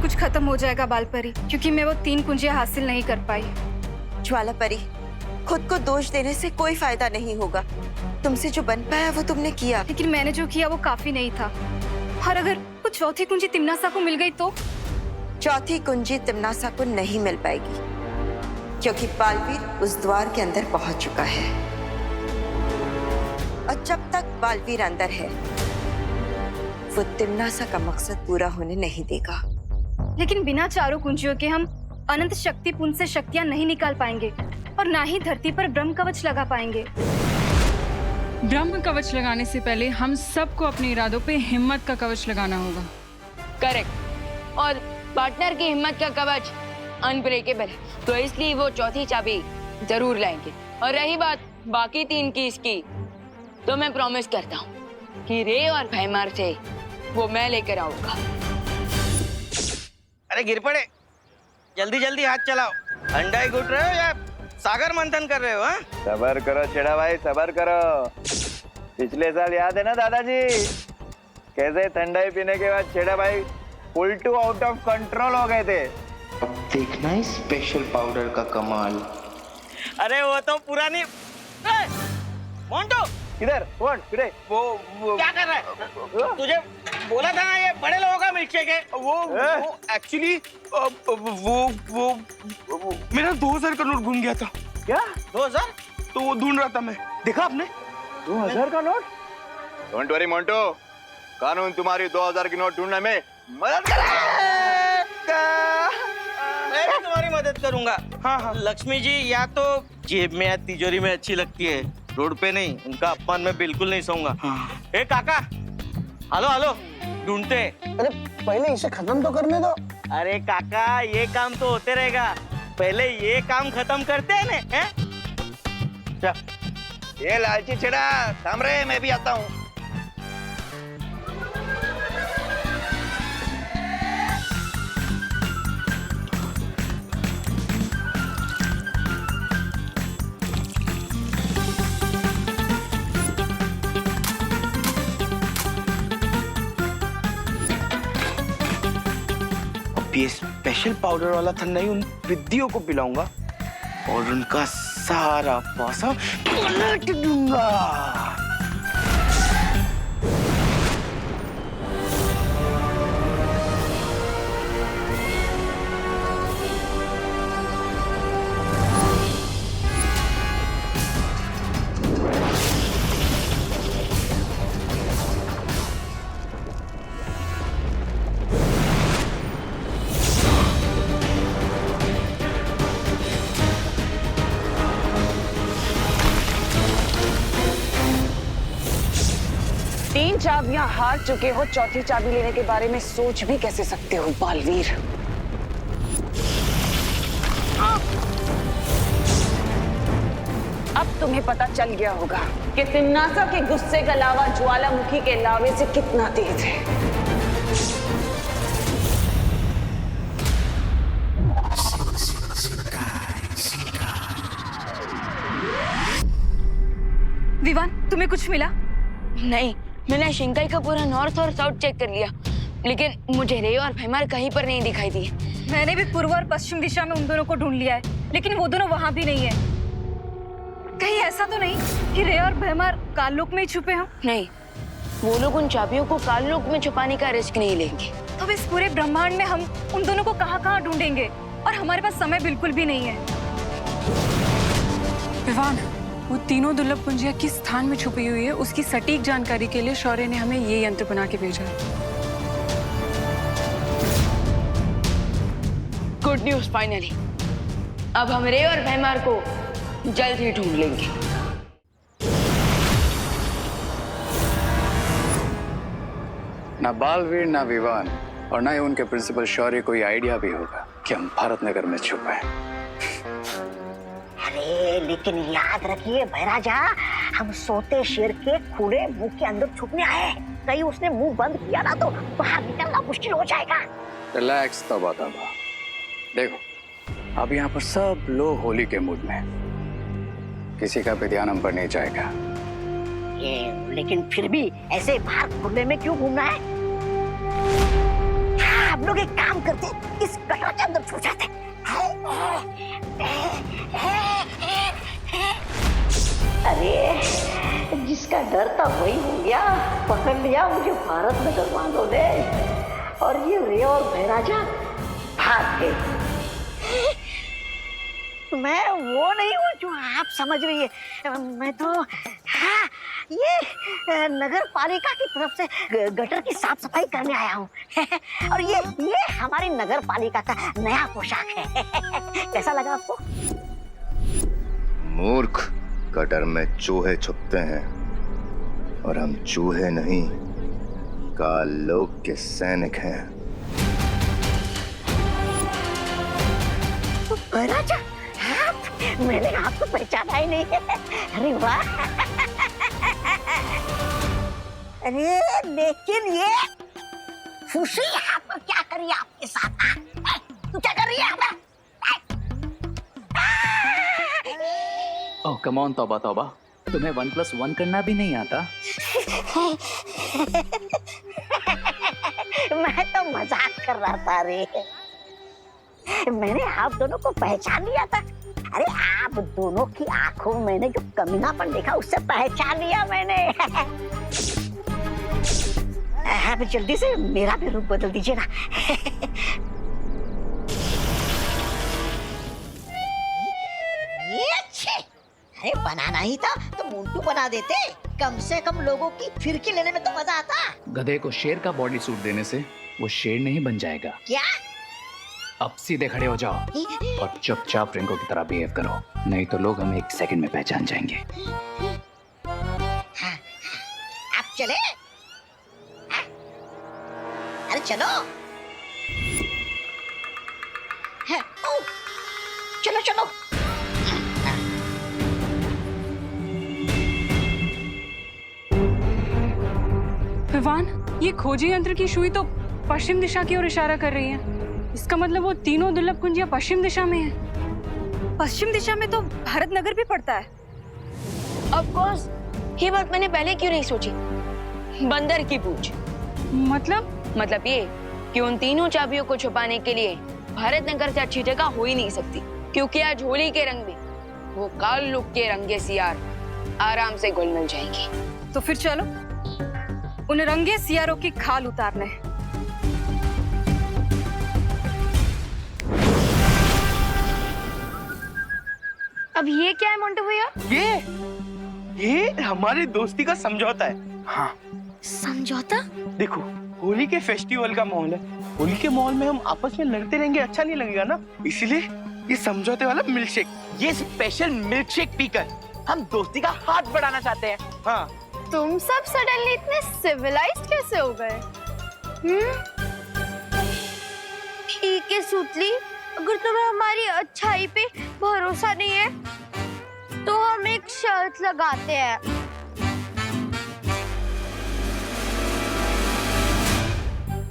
कुछ खत्म हो जाएगा बालपरी, क्योंकि मैं वो 3 कुंजियां हासिल नहीं कर पाई। ज्वाला परी, खुद को दोष देने से कोई फायदा नहीं होगा। तुमसे जो बन पाया वो तुमने किया। लेकिन मैंने जो किया वो काफी नहीं था। और अगर वो चौथी कुंजी तिम्नासा को मिल गई तो? चौथी कुंजी तिम्नासा को नहीं मिल पाएगी, क्योंकि बालवीर उस द्वार के अंदर पहुंच चुका है। और जब तक बालवीर अंदर है, वो तिम्नासा का मकसद पूरा होने नहीं देगा। लेकिन बिना चारों कुंजियों के हम अनंत शक्ति पुंज से शक्तियां नहीं निकाल पाएंगे, और ना ही धरती पर ब्रह्म कवच लगा पाएंगे। ब्रह्म कवच लगाने से पहले हम सबको अपने इरादों पे हिम्मत का कवच लगाना होगा। करेक्ट। और पार्टनर की हिम्मत का कवच अनब्रेकेबल है, तो इसलिए वो चौथी चाबी जरूर लाएंगे। और रही बात बाकी 3 की इसकी, तो मैं प्रॉमिस करता हूँ कि रे और भैमार से वो मैं लेकर आऊंगा। अरे गिर पड़े, जल्दी जल्दी हाथ चलाओ। अंडा ही घुट रहे हो या सागर मंथन कर रहे हो? हाँ, सबर करो छेड़ा भाई, सबर करो। पिछले साल याद है ना दादाजी, कैसे ठंडाई पीने के बाद छेड़ा भाई full to out of control हो गए थे। अब देखना है स्पेशल पाउडर का कमाल। अरे वो तो पुरानी। मोंटो किधर? कौन? किधर? वो क्या कर रहा है? तुझे बोला था ना ये बड़े लोगों का मिल्कशेक है। वो एक्चुअली वो मेरा 2000 का नोट गुम गया था। क्या? 2000? तो वो ढूंढ रहा था मैं। देखा आपने? 2000 का नोट? डोंट वरी मोंटो, कानून तुम्हारी 2000 की नोट ढूंढने में मदद करेगा। मैं भी तुम्हारी मदद करूंगा। हाँ हाँ। लक्ष्मी जी या तो जेब में या तिजोरी में अच्छी लगती है, रोड पे नहीं। उनका अपमान मैं बिल्कुल नहीं सहूंगा। ए काका, हेलो हेलो, ढूंढते। अरे पहले इसे खत्म तो करने दो। अरे काका, ये काम तो होते रहेगा, पहले ये काम खत्म करते हैं ना। हैं? ये लालची छेड़ा थाम रहे, मैं भी आता हूँ। ये स्पेशल पाउडर वाला ठंडा ही उन विद्याओं को पिलाऊंगा और उनका सारा पैसा पलट दूंगा। चाबियां हार चुके हो, चौथी चाबी लेने के बारे में सोच भी कैसे सकते हो बालवीर? अब तुम्हें पता चल गया होगा कि तिम्नासा के गुस्से का लावा ज्वालामुखी के लावे से कितना तेज है। विवान, तुम्हें कुछ मिला? नहीं, मैंने शिंकाई का पूरा नॉर्थ और साउथ चेक कर लिया, लेकिन मुझे रे और भैमार कहीं पर नहीं दिखाई दिए। मैंने भी पूर्व और पश्चिम दिशा में उन दोनों को ढूंढ लिया है, लेकिन वो दोनों वहां भी नहीं है। कहीं ऐसा तो नहीं कि रे और भैमार काललोक में ही छुपे हों? नहीं, वो लोग उन चाबियों को काललोक में छुपाने का रिस्क नहीं लेंगे। तो इस पूरे ब्रह्मांड में हम उन दोनों को कहाँ-कहाँ ढूंढेंगे? और हमारे पास समय बिल्कुल भी नहीं है। विवान, वो तीनों दुर्लभ कुंजियां किस स्थान में छुपी हुई है, उसकी सटीक जानकारी के लिए शौर्य ने हमें ये यंत्र बना के भेजा है। गुड न्यूज, फाइनली अब हम रे और भैमार को जल्द ही ढूंढ लेंगे। ना बालवीर, ना विवान और ना ही उनके प्रिंसिपल शौर्य को ये आइडिया भी होगा कि हम भारत नगर में छुपे हैं। अरे लेकिन याद रखिए भैराजा, हम सोते शेर के खुले मुंह के अंदर छुपने आए। कहीं उसने मुंह बंद किया ना तो बाहर निकलना मुश्किल हो जाएगा। रिलैक्स तबा तबा। देखो, अब यहाँ पर सब लोग होली के मूड में, किसी का भी ध्यान हम पर नहीं जाएगा। लेकिन फिर भी ऐसे बाहर खुले में क्यों घूमना है? हाँ, हम लोग एक काम करते जाते, इस गटर के अंदर छुप जाते। अरे जिसका डर था वही हो गया, पकड़ लिया मुझे भारत नगर वालों ने, और ये रे और भैराजा भाग गए। मैं वो नहीं हूँ जो आप समझ रही है, मैं तो हाँ, ये नगर पालिका की तरफ से गटर की साफ सफाई करने आया हूँ। और ये हमारी नगर पालिका का नया पोशाक है। कैसा लगा आपको? मूर्ख, गटर में चूहे छुपते हैं और हम चूहे नहीं, काल लोक के सैनिक हैं। भैराजा, मैंने आपको पहचाना ही नहीं है। अरे वाह! अरे लेकिन ये फूसी यहाँ पर क्या कर रही है आपके साथ? तू क्या कर रही है यहाँ पर? ओह कम ऑन तौबा तौबा, तुम्हें 1+1 करना भी नहीं आता? मैं तो मजाक कर रहा था रे। मैंने आप दोनों को पहचान लिया था। अरे आप दोनों की आंखों में मैंने जो कमीनापन देखा उससे पहचान लिया मैंने। आप जल्दी से मेरा भी रूप बदल दीजिए ना। ये अच्छे, अरे बनाना ही था तो मोंटू बना देते, कम से कम लोगों की फिरकी लेने में तो मजा आता। गधे को शेर का बॉडी सूट देने से वो शेर नहीं बन जाएगा। क्या? अब सीधे खड़े हो जाओ और चुपचाप रिंको की तरह बिहेव करो, नहीं तो लोग हमें 1 सेकंड में पहचान जाएंगे। हाँ, आप चले? हाँ? अरे चलो। हाँ, ओ, चलो चलो। विवान, ये खोजी यंत्र की सुई तो पश्चिम दिशा की ओर इशारा कर रही है। इसका मतलब वो तीनों दुर्लभ कुंजियां पश्चिम दिशा में है। पश्चिम दिशा में तो भारत नगर भी पड़ता है। ऑफ कोर्स, ये बात मैंने पहले क्यों नहीं सोची? बंदर की पूछ। मतलब ये कि उन तीनों चाबियों को छुपाने के लिए भारत नगर से अच्छी जगह हो ही नहीं सकती, क्योंकि आज होली के रंग में वो काल लुक के रंगे सियार आराम से घुल मिल जाएंगे। तो फिर चलो उन रंगे सियारों की खाल उतारने। अब ये क्या है मोंटू भैया? ये हमारी दोस्ती का समझौता है। हाँ, समझौता? देखो होली के फेस्टिवल का माहौल है, होली के माहौल में हम आपस में लड़ते रहेंगे, अच्छा नहीं लगेगा ना, इसीलिए ये समझौते वाला मिल्कशेक, ये स्पेशल मिल्कशेक पीकर हम दोस्ती का हाथ बढ़ाना चाहते हैं। हाँ, तुम सब सडनली इतने सिविलाइज्ड कैसे हो गए? ठीक है सुतली, अगर तुम्हें हमारी अच्छाई पे भरोसा नहीं है तो हम एक शर्त लगाते हैं।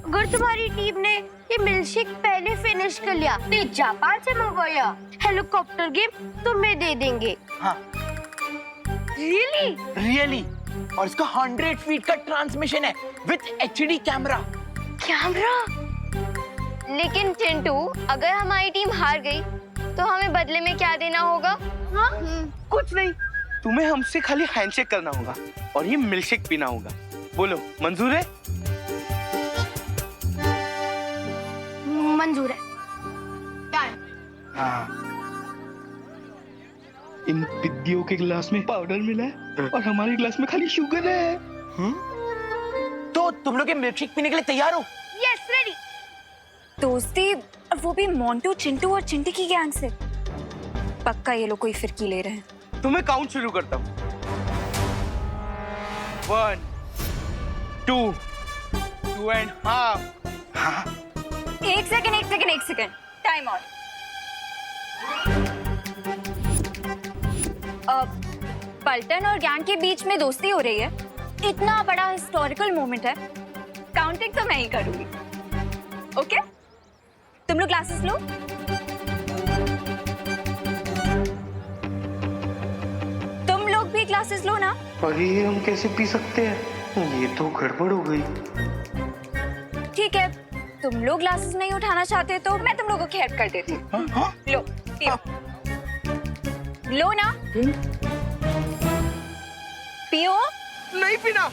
अगर तुम्हारी टीम ने ये मिल्कशेक पहले फिनिश कर लिया तो जापान से मंगवाया हेलीकॉप्टर गेम तुम्हें दे देंगे। हाँ। रियली और इसका 100 फीट का ट्रांसमिशन है विद HD कैमरा। लेकिन चिंटू, अगर हमारी टीम हार गई तो हमें बदले में क्या देना होगा? हाँ? कुछ नहीं, तुम्हें हमसे खाली हैंडशेक करना होगा और ये मिल्कशेक पीना होगा। बोलो मंजूर है? मंजूर है। हाँ। इन विद्यों के गिलास में पाउडर मिला है और हमारे गिलास में खाली शुगर है। तो तुम लोग ये मिल्कशेक पीने के लिए तैयार हो? Yes, ready. दोस्ती, और वो भी मोंटू, चिंटू और चिंटी की गैंग से। पक्का ये लोग कोई फिरकी ले रहे हैं। तुम्हें काउंट शुरू करता हूँ। 1 2 2.5। हाँ, एक सेकंड, टाइम आउट। पल्टन और गैंग के बीच में दोस्ती हो रही है, इतना बड़ा हिस्टोरिकल मोमेंट है, काउंटिंग तो मैं ही करूंगी। ओके? तुम लोग ग्लासेस लो। तुम लोग भी ग्लासेस लो ना। पर ये हम कैसे पी सकते हैं? ये तो गड़बड़ हो गई। ठीक है, तुम लोग ग्लासेस नहीं उठाना चाहते तो मैं तुम लोगों की हेल्प कर देती हूँ। लो पियो, लो ना, पियो। नहीं पीना।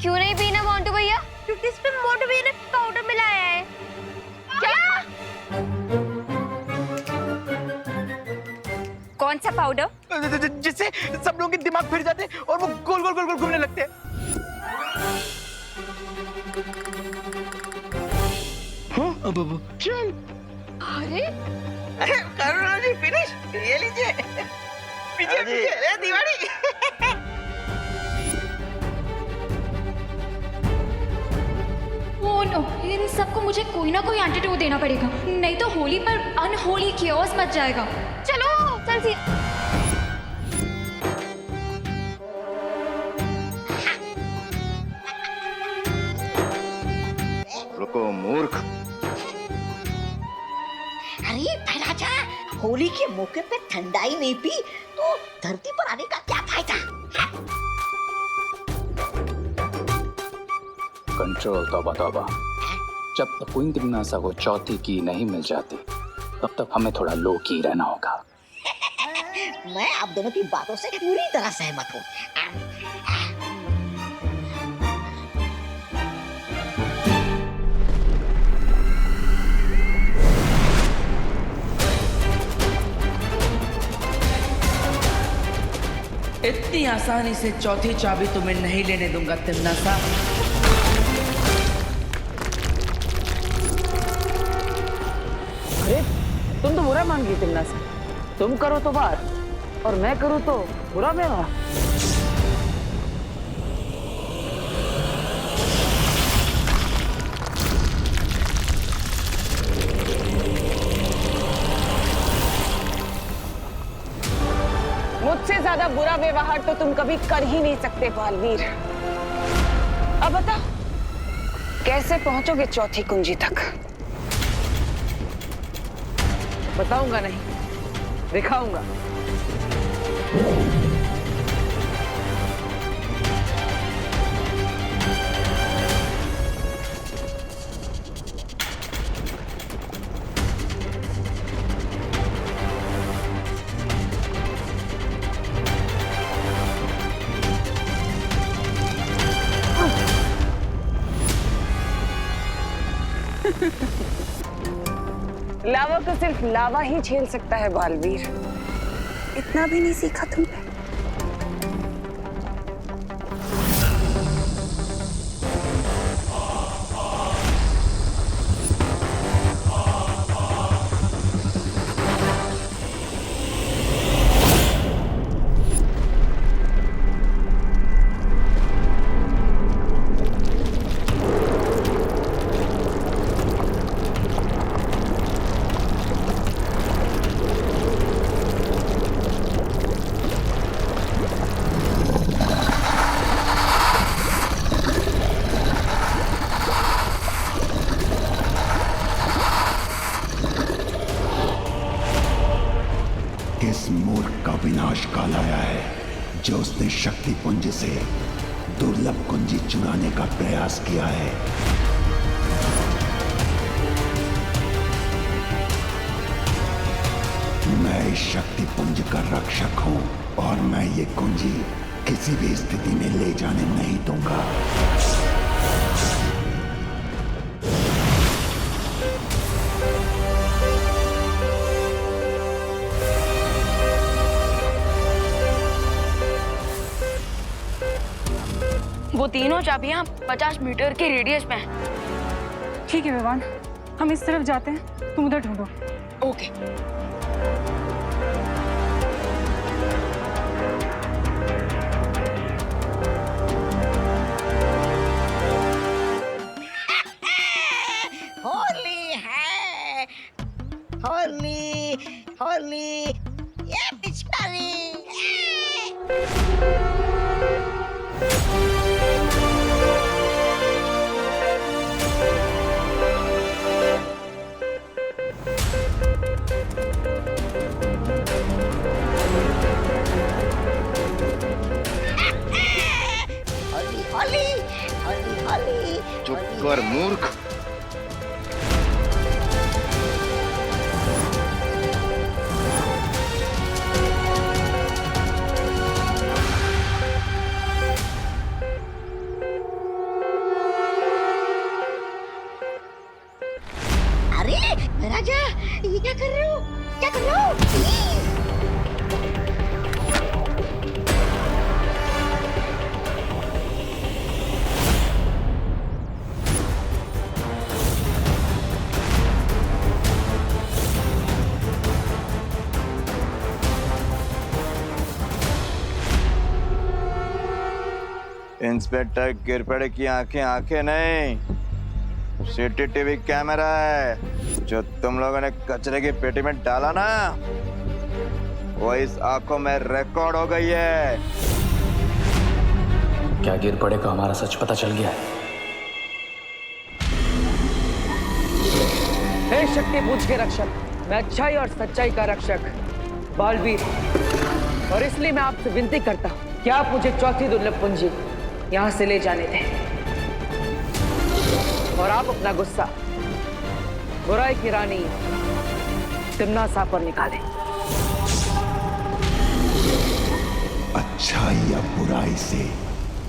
क्यों नहीं पीना मोंटू भैया? क्योंकि इसमें मोंटू भैया ने पाउडर मिलाया है। क्या? कौन सा पाउडर? जिससे सब लोगों के दिमाग फिर जाते और वो गोल गोल गोल गोल घूमने लगते हैं। अब चल। अरे करुणा जी फिनिश, ये लीजिए, पीछे पीछे दिवाली। ओह नो, इन सबको मुझे कोई ना कोई एंटीडोट देना पड़ेगा, नहीं तो होली पर अनहोली कियोस मच जाएगा। चलो जल्दी। रुको मूर्ख। अरे भैराजा, होली के मौके पे ठंडाई नहीं पी तो धरती पर आने का क्या फायदा? कंट्रोल तौबा तौबा। जब तक क्वीन तिमनासा को चौथी की नहीं मिल जाती तब तक हमें थोड़ा लो की रहना होगा। मैं आप दोनों की बातों से पूरी तरह सहमत हूँ। इतनी आसानी से चौथी चाबी तुम्हें नहीं लेने दूंगा तिमनासा। अरे तुम तो बुरा मान गई तिमनासा। तुम करो तो बात और मैं करूँ तो बुरा व्यवहार। मुझसे ज्यादा बुरा व्यवहार तो तुम कभी कर ही नहीं सकते बालवीर। अब बताओ कैसे पहुंचोगे चौथी कुंजी तक? बताऊंगा नहीं, दिखाऊंगा। लावा को सिर्फ लावा ही झेल सकता है बालवीर। इतना भी नहीं सीखा तुमने? इस मूर्ख का विनाश काल आया है जो उसने शक्ति पुंज से दुर्लभ कुंजी चुराने का प्रयास किया है। मैं इस शक्ति पुंज का रक्षक हूं और मैं ये कुंजी किसी भी स्थिति में ले जाने नहीं दूंगा। वो तीनों चाबियां 50 मीटर के रेडियस में हैं। ठीक है विवान, हम इस तरफ जाते हैं, तुम उधर ढूंढो। ओके। होली है, होली होली, ये पिचकारी। चुप कर मूर्ख। अरे राजा, ये क्या कर रहे हो? क्या कर रहे हो? इंस्पेक्टर गिरपड़े की आंखें आंखें नहीं, सीसीटीवी कैमरा है। जो तुम लोगों ने कचरे की पेटी में डाला ना, वो इस आंखों में रिकॉर्ड हो गई है। क्या गिरपड़े को हमारा सच पता चल गया है? हे शक्ति पूज के रक्षक, मैं अच्छाई और सच्चाई का रक्षक बालवीर, और इसलिए मैं आपसे विनती करता हूँ कि आप मुझे चौथी दुर्लभ कुंजी यहाँ से ले जाने दें, और आप अपना गुस्सा बुराई की रानी तिम्नासा पर निकालें। अच्छाई या बुराई से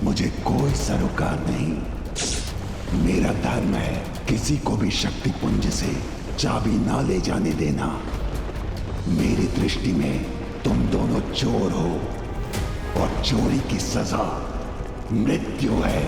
मुझे कोई सरोकार नहीं। मेरा धर्म है किसी को भी शक्ति पुंज से चाबी ना ले जाने देना। मेरी दृष्टि में तुम दोनों चोर हो, और चोरी की सजा मृत्यु है।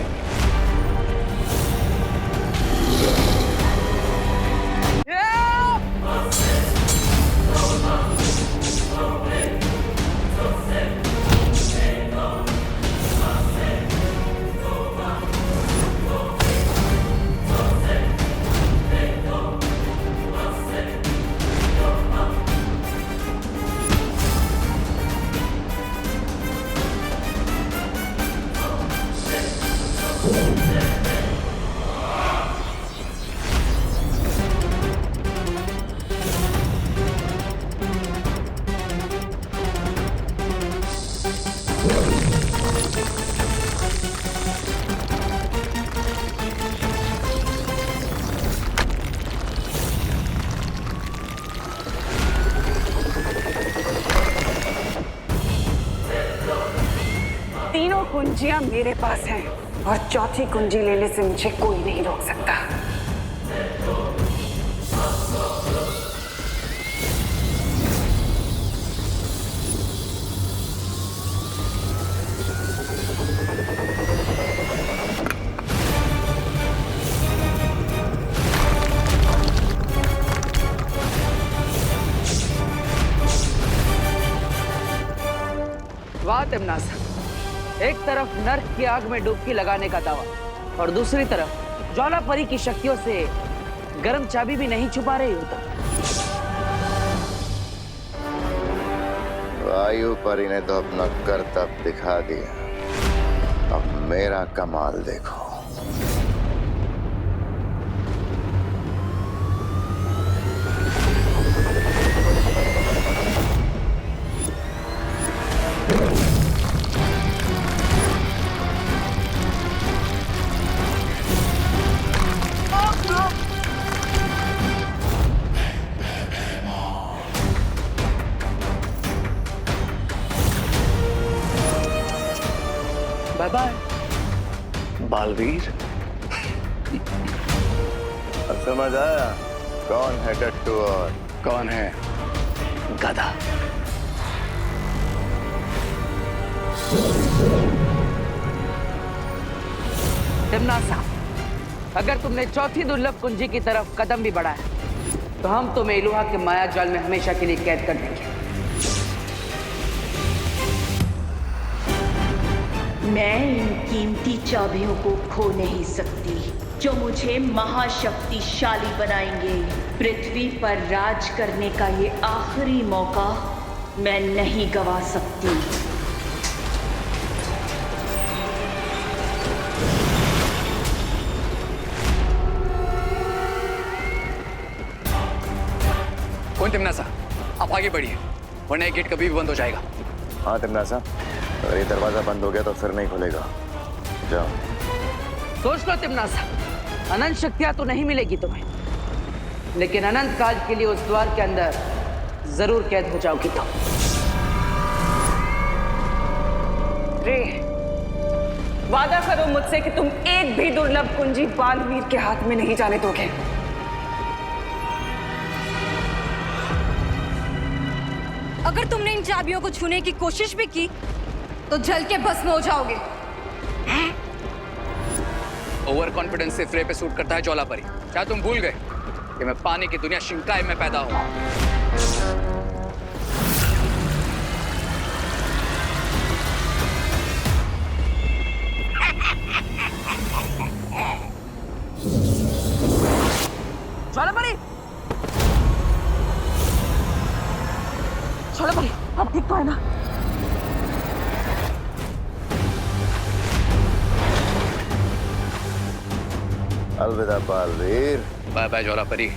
तीनों कुंजियां मेरे पास हैं, और चौथी कुंजी लेने से मुझे कोई नहीं रोक सकता। वाह तिम्नासा, एक तरफ नर्क की आग में डुबकी लगाने का दावा, और दूसरी तरफ ज्वालापरी की शक्तियों से गर्म चाबी भी नहीं छुपा रही हो तुम। वायु परी ने तो अपना करतब दिखा दिया, अब मेरा कमाल देखो। बाय बाय बालवीर, समझ आया कौन है टट्टू और कौन है गधा? तिम्नासा, अगर तुमने चौथी दुर्लभ कुंजी की तरफ कदम भी बढ़ाया तो हम तुम्हें इलुहा के माया जाल में हमेशा के लिए कैद कर देंगे। मैं इन कीमती चाबियों को खो नहीं सकती, जो मुझे महाशक्तिशाली बनाएंगे। पृथ्वी पर राज करने का ये आखिरी मौका मैं नहीं गवा सकती। कौन तिम्नासा, आप आगे बढ़िए, वरना ये गेट कभी भी बंद हो जाएगा। हाँ तिम्नासा, अगर ये दरवाजा बंद हो गया तो फिर नहीं खुलेगा। जाओ। सोच लो तिम्नासा, अनंत शक्तियां तो नहीं मिलेगी तुम्हें, लेकिन अनंत काल के लिए उस द्वार के अंदर जरूर कैद हो जाओगी तुम। रे, वादा करो मुझसे कि तुम एक भी दुर्लभ कुंजी बालवीर के हाथ में नहीं जाने दोगे। अगर तुमने इन चाबियों को छूने की कोशिश भी की तो जल के भस्म हो जाओगे। ओवर कॉन्फिडेंस से फ्रे पे सूट करता है ज्वाला परी। क्या तुम भूल गए कि मैं पानी की दुनिया शिंकाई में पैदा हुआ? ज्वाला परी, ज्वाला परी, अब ठीक तो है ना? अलविदा बालवीर। बाय बाय ज्वाला परी।